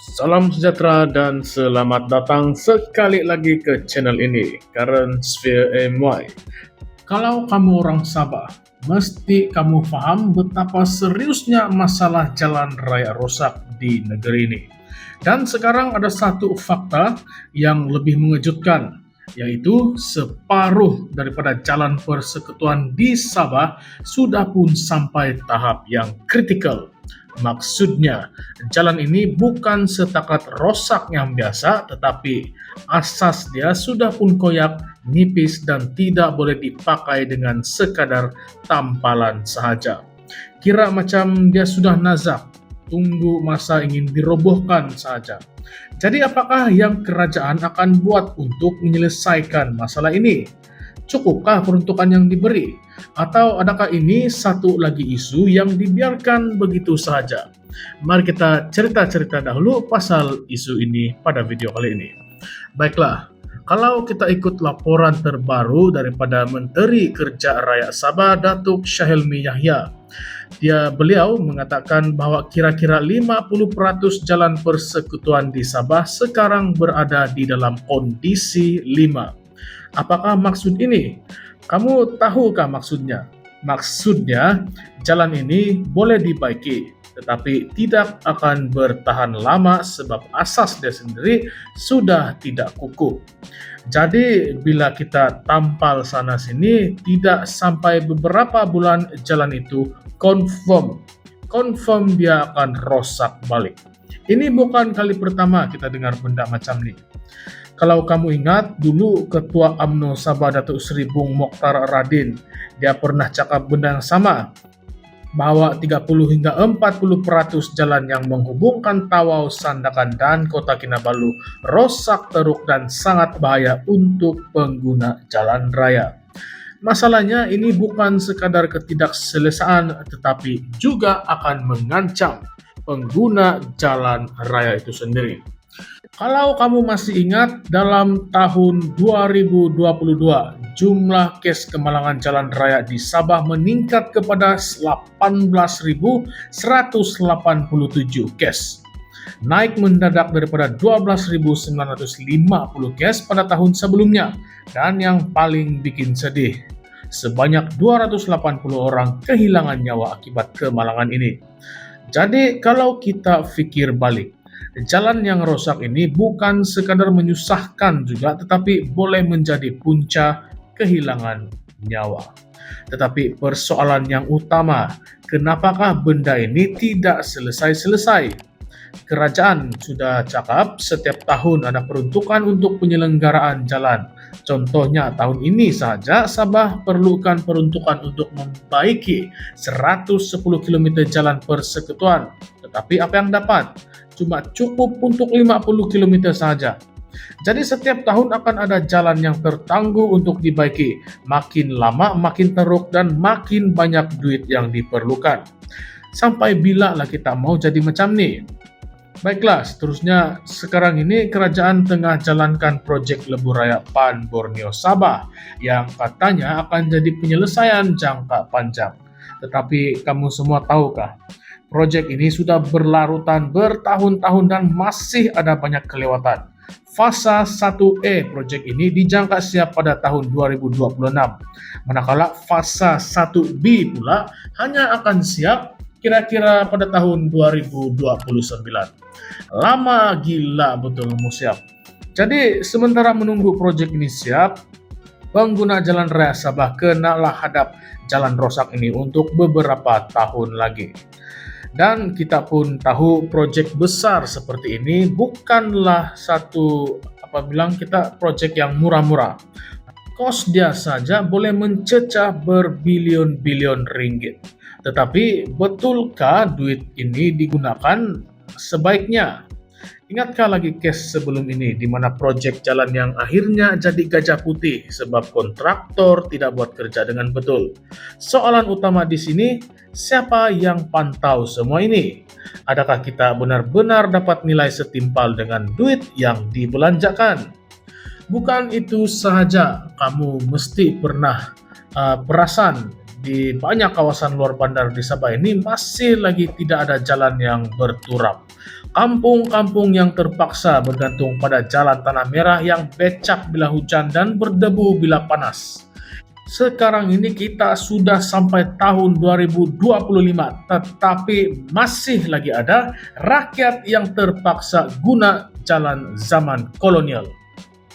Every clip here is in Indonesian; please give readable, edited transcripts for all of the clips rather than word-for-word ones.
Salam sejahtera dan selamat datang sekali lagi ke channel ini, Current Sphere MY. Kalau kamu orang Sabah, mesti kamu paham betapa seriusnya masalah jalan raya rusak di negeri ini. Dan sekarang ada satu fakta yang lebih mengejutkan, yaitu separuh daripada jalan persekutuan di Sabah sudah pun sampai tahap yang kritikal. Maksudnya, jalan ini bukan setakat rosak yang biasa, tetapi asas dia sudah pun koyak, nipis, dan tidak boleh dipakai dengan sekadar tampalan sahaja. Kira macam dia sudah nazak, tunggu masa ingin dirobohkan saja. Jadi apakah yang kerajaan akan buat untuk menyelesaikan masalah ini? Cukupkah peruntukan yang diberi? Atau adakah ini satu lagi isu yang dibiarkan begitu saja? Mari kita cerita-cerita dahulu pasal isu ini pada video kali ini. Baiklah, kalau kita ikut laporan terbaru daripada Menteri Kerja Rakyat Sabah, Datuk Syahilmi Yahya. Beliau mengatakan bahwa kira-kira 50% jalan persekutuan di Sabah sekarang berada di dalam kondisi 5. Apakah maksud ini? Kamu tahukah maksudnya? Maksudnya, jalan ini boleh dibaiki, tetapi tidak akan bertahan lama sebab asas dia sendiri sudah tidak kukuh. Jadi, bila kita tampal sana-sini, tidak sampai beberapa bulan jalan itu confirm dia akan rosak balik. Ini bukan kali pertama kita dengar benda macam ini. Kalau kamu ingat, dulu Ketua UMNO Sabah Datuk Seri Bung Mokhtar Radin, dia pernah cakap benda yang sama, bahwa 30 hingga 40% jalan yang menghubungkan Tawau, Sandakan, dan Kota Kinabalu rosak teruk dan sangat bahaya untuk pengguna jalan raya. Masalahnya ini bukan sekadar ketidakselesaan, tetapi juga akan mengancam pengguna jalan raya itu sendiri. Kalau kamu masih ingat, dalam tahun 2022, jumlah kes kemalangan jalan raya di Sabah meningkat kepada 18.187 kes. Naik mendadak daripada 12.950 kes pada tahun sebelumnya. Dan yang paling bikin sedih, sebanyak 280 orang kehilangan nyawa akibat kemalangan ini. Jadi kalau kita pikir balik, jalan yang rosak ini bukan sekadar menyusahkan juga, tetapi boleh menjadi punca kehilangan nyawa. Tetapi persoalan yang utama, kenapakah benda ini tidak selesai-selesai? Kerajaan sudah cakap setiap tahun ada peruntukan untuk penyelenggaraan jalan. Contohnya tahun ini saja Sabah perlukan peruntukan untuk membaiki 110 km jalan persekutuan. Tetapi apa yang dapat? Cuma cukup untuk 50 km saja. Jadi setiap tahun akan ada jalan yang tertangguh untuk dibaiki. Makin lama makin teruk dan makin banyak duit yang diperlukan. Sampai bila lah kita mau jadi macam ni? Baiklah, seterusnya sekarang ini kerajaan tengah jalankan projek Lebuh Raya PAN Borneo Sabah yang katanya akan jadi penyelesaian jangka panjang. Tetapi kamu semua tahukah? Projek ini sudah berlarutan bertahun-tahun dan masih ada banyak kelewatan. Fasa 1E projek ini dijangka siap pada tahun 2026. Manakala fasa 1B pula hanya akan siap kira-kira pada tahun 2029. Lama gila betul mau siap. Jadi sementara menunggu projek ini siap, pengguna jalan raya Sabah kenalah hadap jalan rosak ini untuk beberapa tahun lagi. Dan kita pun tahu projek besar seperti ini bukanlah satu projek yang murah-murah. Kos dia saja boleh mencecah berbilion-bilion ringgit. Tetapi betulkah duit ini digunakan sebaiknya? Ingatkah lagi kes sebelum ini di mana projek jalan yang akhirnya jadi gajah putih sebab kontraktor tidak buat kerja dengan betul? Soalan utama di sini, siapa yang pantau semua ini? Adakah kita benar-benar dapat nilai setimpal dengan duit yang dibelanjakan? Bukan itu sahaja, kamu mesti pernah perasan di banyak kawasan luar bandar di Sabah ini masih lagi tidak ada jalan yang berturap. Kampung-kampung yang terpaksa bergantung pada jalan tanah merah yang becak bila hujan dan berdebu bila panas. Sekarang ini kita sudah sampai tahun 2025, tetapi masih lagi ada rakyat yang terpaksa guna jalan zaman kolonial.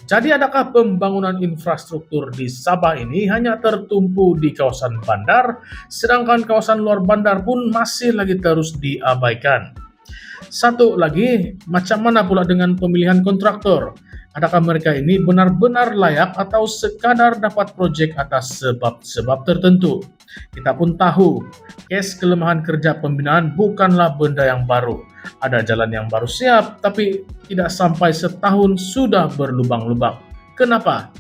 Jadi adakah pembangunan infrastruktur di Sabah ini hanya tertumpu di kawasan bandar, sedangkan kawasan luar bandar pun masih lagi terus diabaikan? Satu lagi, macam mana pula dengan pemilihan kontraktor? Adakah mereka ini benar-benar layak atau sekadar dapat proyek atas sebab-sebab tertentu? Kita pun tahu, case kelemahan kerja pembinaan bukanlah benda yang baru. Ada jalan yang baru siap, tapi tidak sampai setahun sudah berlubang-lubang. Kenapa?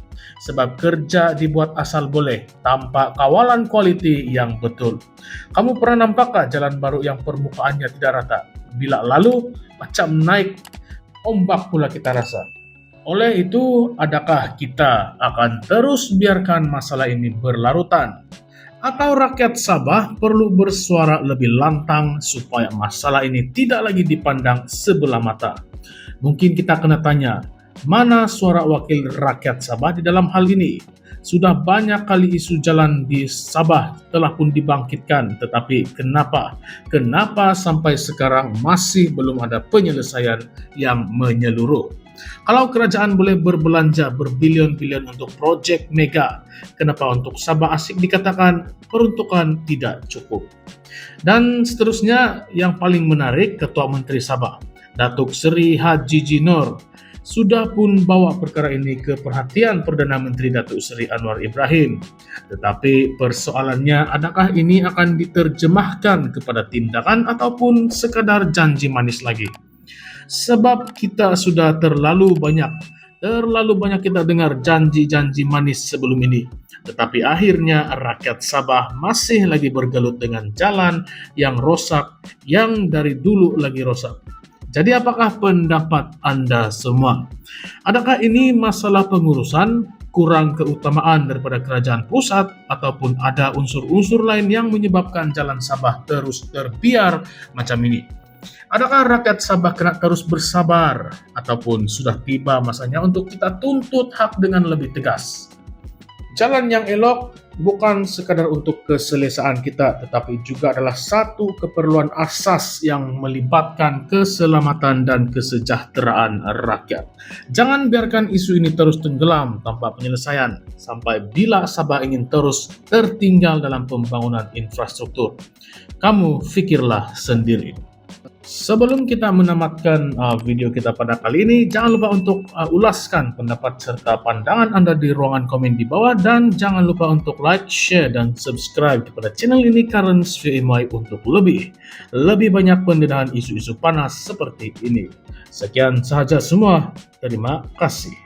Sebab kerja dibuat asal boleh, tanpa kawalan quality yang betul. Kamu pernah nampakkah jalan baru yang permukaannya tidak rata? Bila lalu, macam naik ombak pula kita rasa. Oleh itu, adakah kita akan terus biarkan masalah ini berlarutan? Atau rakyat Sabah perlu bersuara lebih lantang supaya masalah ini tidak lagi dipandang sebelah mata? Mungkin kita kena tanya, mana suara wakil rakyat Sabah di dalam hal ini? Sudah banyak kali isu jalan di Sabah telah pun dibangkitkan, tetapi kenapa sampai sekarang masih belum ada penyelesaian yang menyeluruh? Kalau kerajaan boleh berbelanja berbilion-bilion untuk proyek mega, kenapa untuk Sabah Asik dikatakan peruntukan tidak cukup? Dan seterusnya, yang paling menarik, Ketua Menteri Sabah, Datuk Seri Haji Jinor, sudah pun bawa perkara ini ke perhatian Perdana Menteri Datuk Seri Anwar Ibrahim. Tetapi persoalannya, adakah ini akan diterjemahkan kepada tindakan ataupun sekadar janji manis lagi? Sebab kita sudah terlalu banyak kita dengar janji-janji manis sebelum ini. Tetapi akhirnya rakyat Sabah masih lagi bergelut dengan jalan yang rosak, yang dari dulu lagi rosak. Jadi apakah pendapat Anda semua? Adakah ini masalah pengurusan, kurang keutamaan daripada kerajaan pusat, ataupun ada unsur-unsur lain yang menyebabkan jalan Sabah terus terbiar macam ini? Adakah rakyat Sabah kena terus bersabar, ataupun sudah tiba masanya untuk kita tuntut hak dengan lebih tegas? Jalan yang elok bukan sekadar untuk keselesaan kita, tetapi juga adalah satu keperluan asas yang melibatkan keselamatan dan kesejahteraan rakyat. Jangan biarkan isu ini terus tenggelam tanpa penyelesaian, sampai bila Sabah ingin terus tertinggal dalam pembangunan infrastruktur. Kamu fikirlah sendiri. Sebelum kita menamatkan video kita pada kali ini, jangan lupa untuk ulaskan pendapat serta pandangan Anda di ruangan komen di bawah, dan jangan lupa untuk like, share, dan subscribe kepada channel ini Current Sphere MY untuk lebih banyak pendedahan isu-isu panas seperti ini. Sekian sahaja semua, terima kasih.